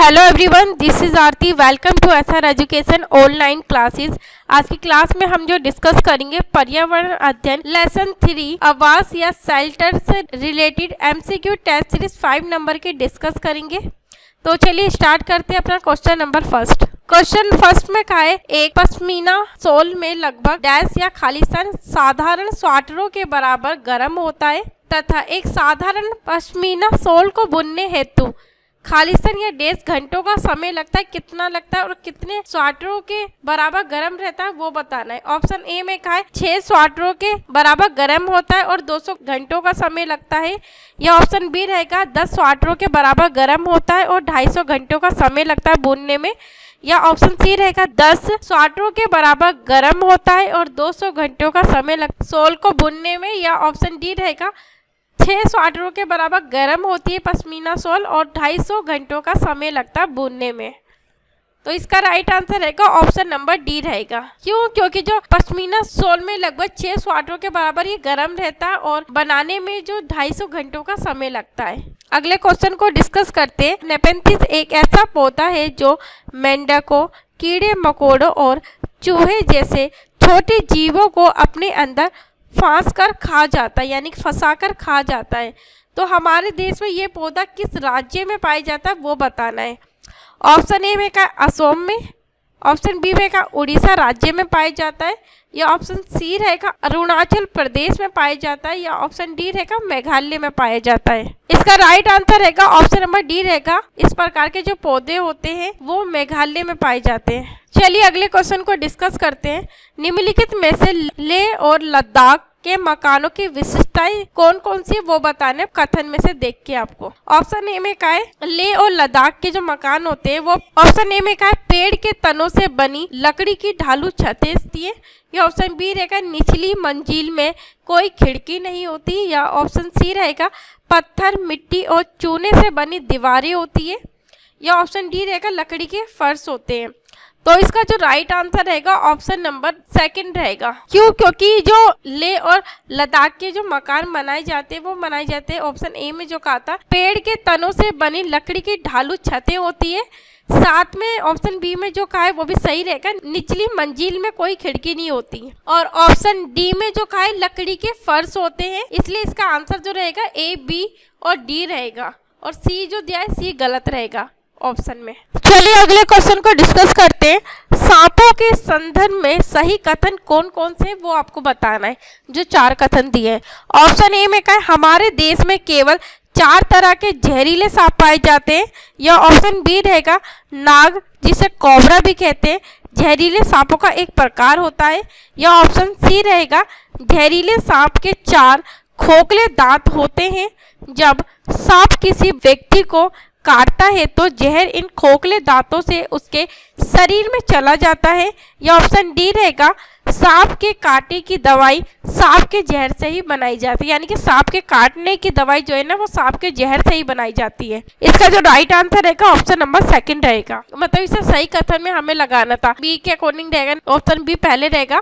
Hello everyone, this is Aarti. Welcome to SR education online classes. आज की class में हम जो डिस्कस करेंगे पर्यावरण अध्ययन लेसन 3 आवास या शेल्टर से related MCQ test series 5 number के डिस्कस करेंगे। तो चलिए स्टार्ट करते हैं अपना question number first. Question first में कहा है एक पश्मीना सोल में लगभग डैश या खालिस्तान साधारण स्वेटरों के बराबर गर्म होता है तथा एक साधारण पश्मीना सोल को बुनने हेतु खालिस्तान या डेढ़ घंटों का समय लगता है। कितना लगता है और कितने स्वेटरों के बराबर गर्म रहता है वो बताना है। ऑप्शन ए में कहा है 6 स्वेटरों के बराबर गर्म होता है और 200 घंटों का समय लगता है। या ऑप्शन बी रहेगा 10 स्वेटरों के बराबर गर्म होता है और 250 घंटों का समय लगता है बुनने में। या ऑप्शन सी रहेगा 10 स्वेटरों के बराबर गर्म होता है और 200 घंटों का समय लगता है सोल को बुनने में। या ऑप्शन डी रहेगा 6 स्वेटरों के बराबर गर्म होती है पश्मीना सोल और 250 घंटों का समय लगता है बुनने में। तो इसका राइट आंसर रहेगा ऑप्शन नंबर डी रहेगा। क्यों? क्योंकि जो पश्मीना सोल में लगभग 6 स्वेटरों के बराबर ये गर्म रहता है और बनाने में जो 250 घंटों का समय लगता है। अगले क्वेश्चन को डिस्कस करते हैं। नेपेंथिस एक ऐसा पौधा है जो मेंढकों, कीड़े मकोड़ों और चूहे जैसे छोटे जीवों को अपने अंदर फांस कर खा जाता है, यानी फंसा कर खा जाता है। तो हमारे देश में ये पौधा किस राज्य में पाया जाता है वो बताना है। ऑप्शन ए में का असम में, ऑप्शन बी में का उड़ीसा राज्य में पाया जाता है, या ऑप्शन सी रहेगा अरुणाचल प्रदेश में पाया जाता है, या ऑप्शन डी रहेगा मेघालय में पाया जाता है। इसका राइट आंसर रहेगा ऑप्शन नंबर डी रहेगा। इस प्रकार के जो पौधे होते हैं वो मेघालय में पाए जाते हैं। चलिए अगले क्वेश्चन को डिस्कस करते हैं। निम्नलिखित में से लेह और लद्दाख के मकानों की विशेषताएं कौन कौन सी वो बताने कथन में से देख के आपको। ऑप्शन ए में कहा है लेह और लद्दाख के जो मकान होते हैं वो ऑप्शन ए में कहा है पेड़ के तनों से बनी लकड़ी की ढालू छतें होती है। या ऑप्शन बी रहेगा निचली मंजिल में कोई खिड़की नहीं होती। या ऑप्शन सी रहेगा पत्थर, मिट्टी और चूने से बनी दीवारें होती है। या ऑप्शन डी रहेगा लकड़ी के फर्श होते हैं। तो इसका जो राइट आंसर रहेगा ऑप्शन नंबर सेकंड रहेगा। क्यों? क्योंकि जो लेह और लद्दाख के जो मकान बनाए जाते हैं वो बनाए जाते हैं ऑप्शन ए में जो कहा था पेड़ के तनों से बनी लकड़ी की ढालू छतें होती है। साथ में ऑप्शन बी में जो कहा है वो भी सही रहेगा, निचली मंजिल में कोई खिड़की नहीं होती। और ऑप्शन डी में जो कहा है लकड़ी के फर्श होते हैं, इसलिए इसका आंसर जो रहेगा ए, बी और डी रहेगा। और सी जो दिया है सी गलत रहेगा ऑप्शन में। चलिए अगले क्वेश्चन को डिस्कस करते हैं। सांपों के संदर्भ में सही कथन कौन कौन से वो आपको बताना है। जो 4 कथन दिए हैं। ऑप्शन ए में कहा है हमारे देश में केवल 4 तरह के जहरीले सांप पाए जाते हैं। या ऑप्शन बी रहेगा नाग, जिसे कोबरा भी कहते हैं, जहरीले सांपों का एक प्रकार होता है। या ऑप्शन सी रहेगा जहरीले सांप के 4 खोखले दांत होते हैं। जब सांप किसी व्यक्ति को काटता है तो जहर इन खोखले दांतों से उसके शरीर में चला जाता है। या ऑप्शन डी रहेगा सांप के काटे की दवाई सांप के जहर से ही बनाई जाती है, यानी कि सांप के काटने की दवाई जो है ना वो सांप के जहर से ही बनाई जाती है। इसका जो राइट आंसर रहेगा ऑप्शन नंबर सेकंड रहेगा। मतलब इसे सही कथन में हमें लगाना था। बी के अकॉर्डिंग रहेगा ऑप्शन बी पहले रहेगा।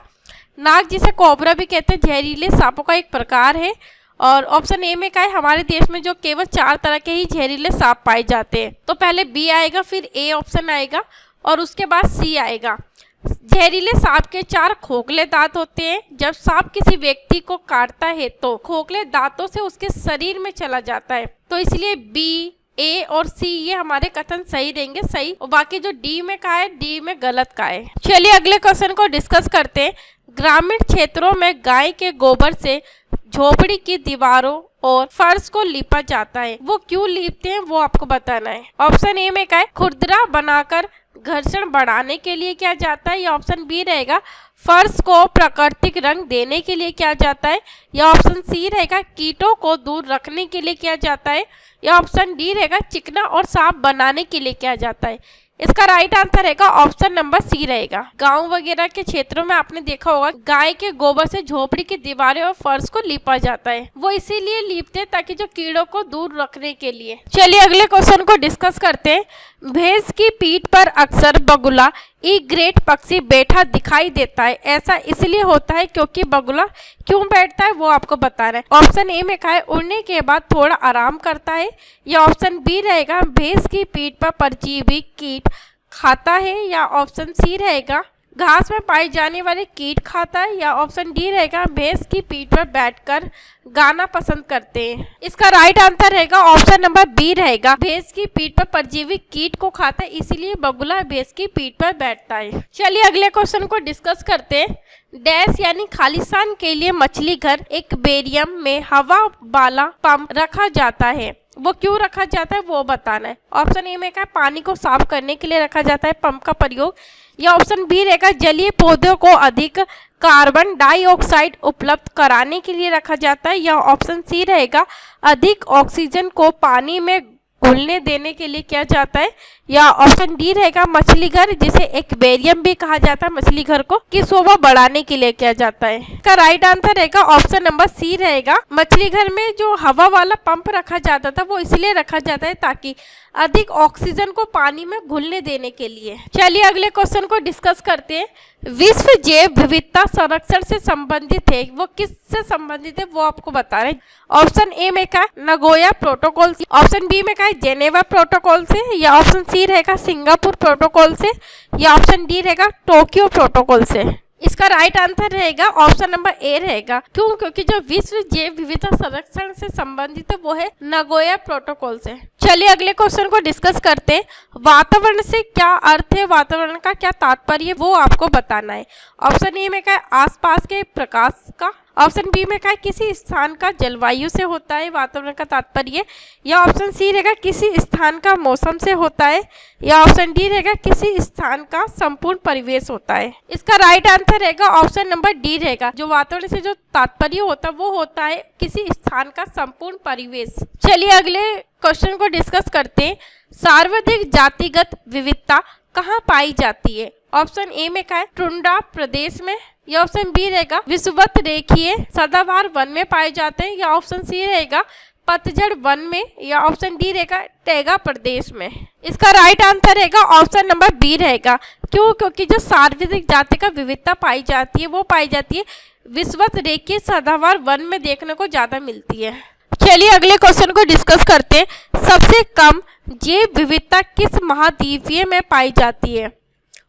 नाग, जिसे कोबरा भी कहते हैं, जहरीले सांपों का एक प्रकार है। और ऑप्शन ए में क्या है हमारे देश में जो केवल 4 तरह के ही जहरीले सांप पाए जाते हैं। तो पहले बी आएगा, फिर ए ऑप्शन आएगा और उसके बाद सी आएगा। जहरीले सांप के 4 खोखले दांत होते हैं। जब सांप किसी व्यक्ति को काटता है तो खोखले दांतों से उसके शरीर में चला जाता है। तो इसलिए बी, ए और सी ये हमारे कथन सही रहेंगे, सही। और बाकी जो डी में कहा है डी में गलत कहा है। चलिए अगले क्वेश्चन को डिस्कस करते हैं। ग्रामीण क्षेत्रों में गाय के गोबर से झोपड़ी की दीवारों और फर्श को लीपा जाता है। वो क्यों लीपते हैं वो आपको बताना है। ऑप्शन ए में क्या है खुरदरा बनाकर घर्षण बढ़ाने के लिए किया जाता है। या ऑप्शन बी रहेगा फर्श को प्राकृतिक रंग देने के लिए किया जाता है। या ऑप्शन सी रहेगा कीटों को दूर रखने के लिए किया जाता है। या ऑप्शन डी रहेगा चिकना और साफ बनाने के लिए किया जाता है। इसका राइट आंसर रहेगा ऑप्शन नंबर सी रहेगा। गांव वगैरह के क्षेत्रों में आपने देखा होगा गाय के गोबर से झोपड़ी की दीवारें और फर्श को लीपा जाता है। वो इसीलिए लीपते हैं ताकि जो कीड़ों को दूर रखने के लिए। चलिए अगले क्वेश्चन को डिस्कस करते हैं। भैंस की पीठ पर अक्सर बगुला ईग्रेट पक्षी बैठा दिखाई देता है। ऐसा इसलिए होता है क्योंकि बगुला क्यों बैठता है वो आपको बताना है। ऑप्शन ए में क्या है, उड़ने के बाद थोड़ा आराम करता है, या ऑप्शन बी रहेगा भैंस की पीठ पर परजीवी कीट खाता है, या ऑप्शन सी रहेगा घास में पाए जाने वाले कीट खाता है, या ऑप्शन डी रहेगा भैंस की पीठ पर बैठकर गाना पसंद करते हैं। इसका राइट आंसर रहेगा ऑप्शन नंबर बी रहेगा भैंस की पीठ पर परजीवी कीट को खाता है, इसीलिए बगुला भैंस की पीठ पर बैठता है। चलिए अगले क्वेश्चन को डिस्कस करते हैं। डैश यानी खालिस्तान के लिए मछली घर एक्वेरियम में हवा वाला पंप रखा जाता है। वो क्यों रखा जाता है वो बताना है। ऑप्शन ए में क्या, पानी को साफ करने के लिए रखा जाता है पंप का प्रयोग, या ऑप्शन बी रहेगा जलीय पौधों को अधिक कार्बन डाइऑक्साइड उपलब्ध कराने के लिए रखा जाता है, या ऑप्शन सी रहेगा अधिक ऑक्सीजन को पानी में घुलने देने के लिए किया जाता है, या ऑप्शन डी रहेगा मछली घर जिसे एक्वेरियम भी कहा जाता है मछली घर को की शोभा बढ़ाने के लिए किया जाता है। इसका राइट आंसर रहेगा ऑप्शन नंबर सी रहेगा मछली घर में जो हवा वाला पंप रखा जाता था वो इसलिए रखा जाता है ताकि अधिक ऑक्सीजन को पानी में घुलने देने के लिए। चलिए अगले क्वेश्चन को डिस्कस करते हैं। विश्व जैव विविधता संरक्षण से संबंधित है, वो किससे संबंधित है वो आपको बता रहे हैं। ऑप्शन ए में क्या, नगोया प्रोटोकॉल से, ऑप्शन बी में क्या है जेनेवा प्रोटोकॉल से, या ऑप्शन सी रहेगा सिंगापुर प्रोटोकॉल से, या ऑप्शन डी रहेगा टोक्यो प्रोटोकॉल से। इसका राइट आंसर रहेगा ऑप्शन नंबर ए रहेगा। क्यों? क्योंकि जो विश्व जैव विविधता संरक्षण से संबंधित है वो है नगोया प्रोटोकॉल से। चलिए अगले क्वेश्चन को डिस्कस करते हैं। वातावरण से क्या अर्थ है, वातावरण का क्या तात्पर्य वो आपको बताना है। ऑप्शन ए में क्या है आसपास के प्रकाश का, ऑप्शन बी में क्या है किसी स्थान का जलवायु से होता है वातावरण का तात्पर्य, या ऑप्शन सी रहेगा किसी स्थान का मौसम से होता है, या ऑप्शन डी रहेगा किसी स्थान का संपूर्ण परिवेश होता है। इसका राइट आंसर रहेगा ऑप्शन नंबर डी रहेगा। जो वातावरण से जो तात्पर्य होता है वो होता है किसी स्थान का संपूर्ण परिवेश। चलिए अगले क्वेश्चन को डिस्कस करते हैं। सर्वाधिक जातिगत विविधता कहाँ पाई जाती है। ऑप्शन ए में क्या है टुंड्रा प्रदेश में, या ऑप्शन बी रहेगा विषुवत रेखीय सदाबहार वन में पाए जाते हैं, या ऑप्शन सी रहेगा पतझड़ वन में, या ऑप्शन डी रहेगा टैगा प्रदेश में। इसका राइट आंसर रहेगा ऑप्शन नंबर बी रहेगा। क्यों? क्योंकि जो सार्वजनिक जाति का विविधता पाई जाती है वो पाई जाती है विषुवत रेखीय सदाबहार वन में देखने को ज्यादा मिलती है। चलिए अगले क्वेश्चन को डिस्कस करते हैं। सबसे कम जैव विविधता किस महाद्वीपीय में पाई जाती है।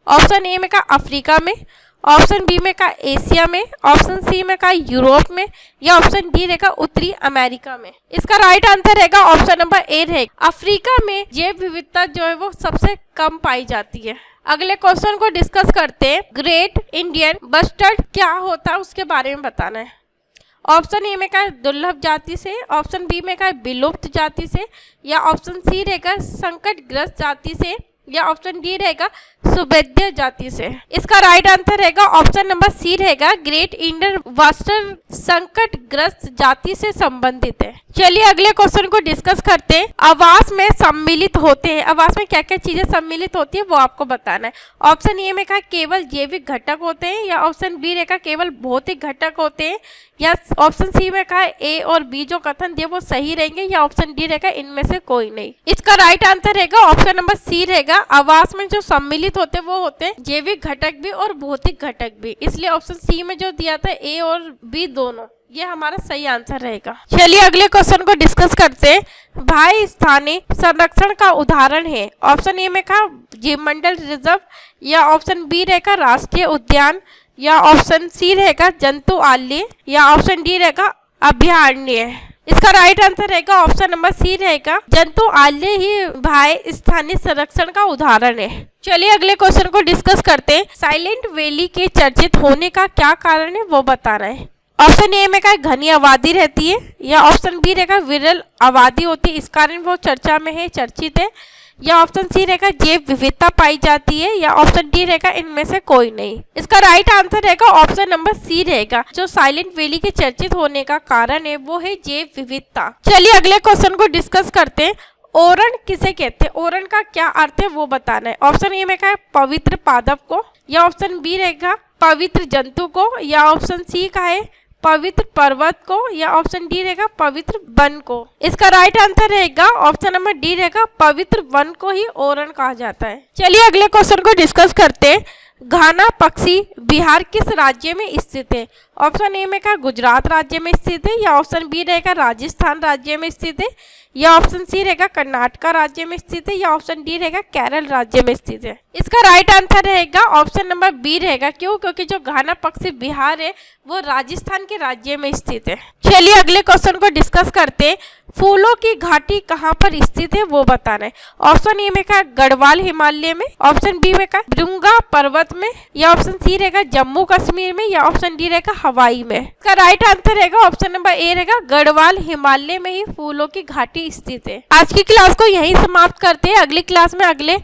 ऑप्शन ए में का अफ्रीका में, ऑप्शन बी में का एशिया में, ऑप्शन सी में का यूरोप में, या ऑप्शन डी रहेगा उत्तरी अमेरिका में। इसका राइट आंसर रहेगा ऑप्शन नंबर ए रहेगा। अफ्रीका में जैव विविधता जो है वो सबसे कम पाई जाती है। अगले क्वेश्चन को डिस्कस करते हैं। ग्रेट इंडियन बस्टर्ड क्या होता है उसके बारे में बताना है। ऑप्शन ए में क्या है दुर्लभ जाति से, ऑप्शन बी में क्या है विलुप्त जाति से, या ऑप्शन सी रहेगा संकटग्रस्त जाति से, या ऑप्शन डी रहेगा सुभेद्य जाति से। इसका राइट आंसर रहेगा ऑप्शन नंबर सी रहेगा ग्रेट इंडियन बस्टर्ड संकटग्रस्त जाति से संबंधित है। चलिए अगले क्वेश्चन को डिस्कस करते हैं। आवास में सम्मिलित होते हैं, आवास में क्या क्या चीजें सम्मिलित होती है वो आपको बताना है। ऑप्शन ए में कहा केवल जैविक घटक होते हैं, या ऑप्शन बी रहेगा केवल भौतिक घटक होते हैं, या ऑप्शन सी में कहा ए और बी जो कथन दिए वो सही रहेंगे, या ऑप्शन डी रहेगा इनमें से कोई नहीं। इसका राइट आंसर रहेगा ऑप्शन नंबर सी रहेगा। आवास में जो सम्मिलित होते हैं वो होते हैं जैविक घटक भी और भौतिक घटक भी, इसलिए ऑप्शन सी में जो दिया था ए और बी दोनों, ये हमारा सही आंसर रहेगा। चलिए अगले क्वेश्चन को डिस्कस करते हैं। भाई स्थानीय संरक्षण का उदाहरण है। ऑप्शन ए में कहा जीवमंडल रिजर्व, या ऑप्शन बी रहेगा राष्ट्रीय उद्यान, या ऑप्शन सी रहेगा जंतु आलय, या ऑप्शन डी रहेगा अभयारण्य। इसका राइट आंसर रहेगा ऑप्शन नंबर सी रहेगा जंतु आलय ही भाई स्थानीय संरक्षण का उदाहरण है। चलिए अगले क्वेश्चन को डिस्कस करते हैं। साइलेंट वैली के चर्चित होने का क्या कारण है वो बताना है। ऑप्शन ए में क्या घनी आबादी रहती है, या ऑप्शन बी रहेगा विरल आबादी होती है इस कारण वो चर्चा में है, चर्चित है, या ऑप्शन सी रहेगा जैव विविधता पाई जाती है, या ऑप्शन डी रहेगा इनमें से कोई नहीं। इसका राइट आंसर रहेगा ऑप्शन नंबर सी रहेगा। जो साइलेंट वैली के चर्चित होने का कारण है वो है जैव विविधता। चलिए अगले क्वेश्चन को डिस्कस करते हैं। ओरण किसे कहते हैं, ओरण का क्या अर्थ है वो बताना है। ऑप्शन ए में क्या है, पवित्र पादप को, या ऑप्शन बी रहेगा पवित्र जंतु को, या ऑप्शन सी का है पवित्र पर्वत को, या ऑप्शन डी रहेगा पवित्र वन को। इसका राइट आंसर रहेगा ऑप्शन नंबर डी रहेगा पवित्र वन को ही ओरण कहा जाता है। चलिए अगले क्वेश्चन को डिस्कस करते हैं। घाना पक्षी बिहार किस राज्य में स्थित है? ऑप्शन ए में क्या गुजरात राज्य में स्थित है, या ऑप्शन बी रहेगा राजस्थान राज्य में स्थित है, या ऑप्शन सी रहेगा कर्नाटक राज्य में स्थित है, या ऑप्शन डी रहेगा केरल राज्य में स्थित है। इसका राइट आंसर रहेगा ऑप्शन नंबर बी रहेगा। क्यों? क्योंकि जो घाना पक्षी बिहार है वो राजस्थान के राज्य में स्थित है। चलिए अगले क्वेश्चन को डिस्कस करते हैं। फूलों की घाटी कहाँ पर स्थित है वो बताना है। ऑप्शन ए में क्या गढ़वाल हिमालय में, ऑप्शन बी में क्या भृंगा पर्वत में, या ऑप्शन सी रहेगा जम्मू कश्मीर में, या ऑप्शन डी रहेगा हवाई में। इसका राइट आंसर रहेगा ऑप्शन नंबर ए रहेगा गढ़वाल हिमालय में ही फूलों की घाटी स्थित है। आज की क्लास को यहीं समाप्त करते हैं। अगली क्लास में अगले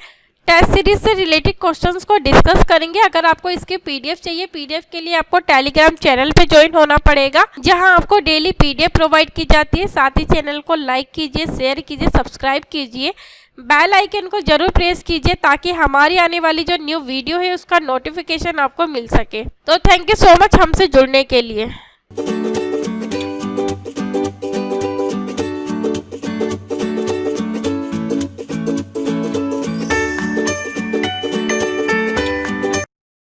टेस्ट सीरीज से रिलेटेड क्वेश्चंस को डिस्कस करेंगे। अगर आपको इसके पीडीएफ चाहिए, पीडीएफ के लिए आपको टेलीग्राम चैनल पे ज्वाइन होना पड़ेगा, जहां आपको डेली पीडीएफ प्रोवाइड की जाती है। साथ ही चैनल को लाइक कीजिए, शेयर कीजिए, सब्सक्राइब कीजिए, बेल आइकन को जरूर प्रेस कीजिए ताकि हमारी आने वाली जो न्यू वीडियो है उसका नोटिफिकेशन आपको मिल सके। तो थैंक यू सो मच हमसे जुड़ने के लिए।